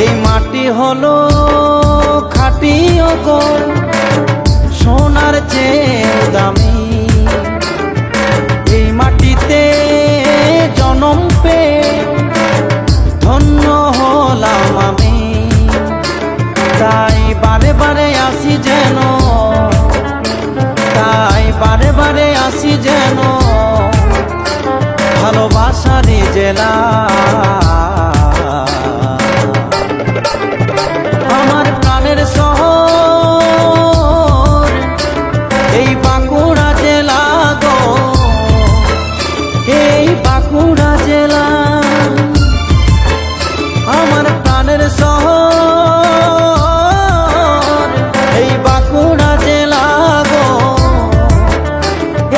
এই মাটি হলো খাঁটি গো, সোনার চেয়ে দামি। এই মাটিতে জনম পেয়ে ধন্য হলাম আমি। তাই বারে বারে আসি যেন, তাই বারে বারে আসি যেন ভালোবাসারই জেলা। আমার প্রাণের শহর এই বাঁকুড়া জেলা গো, এই বাঁকুড়া জেলা। আমার প্রাণের শহর এই বাঁকুড়া জেলা গো,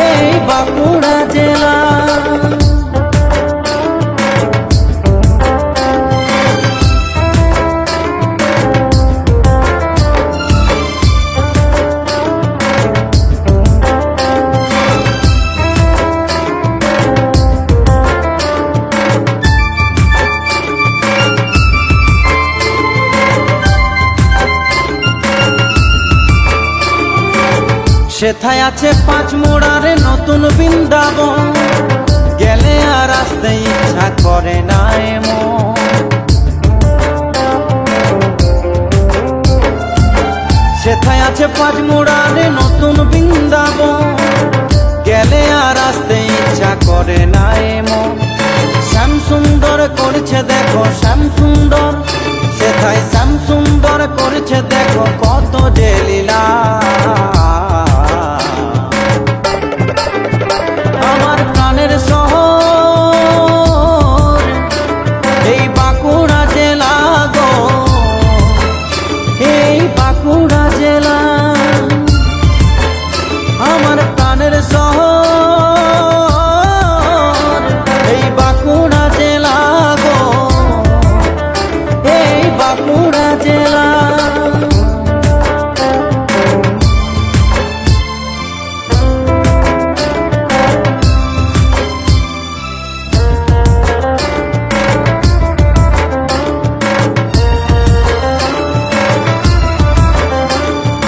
এই বাঁকুড়া জেলা। সেথায় আছে পাঁচ মোড়ার নতুন বৃন্দাবন, গেলে আর আসতে ইচ্ছা করে না এমন। সেথায় আছে পাঁচ মোড়ার নতুন বৃন্দাবন, গেলে আর আসতে ইচ্ছা করে না এমন। শ্যাম সুন্দর করেছে দেখো শ্যাম সুন্দর, সেথায় শ্যাম সুন্দর করেছে দেখো কত যে লীলা।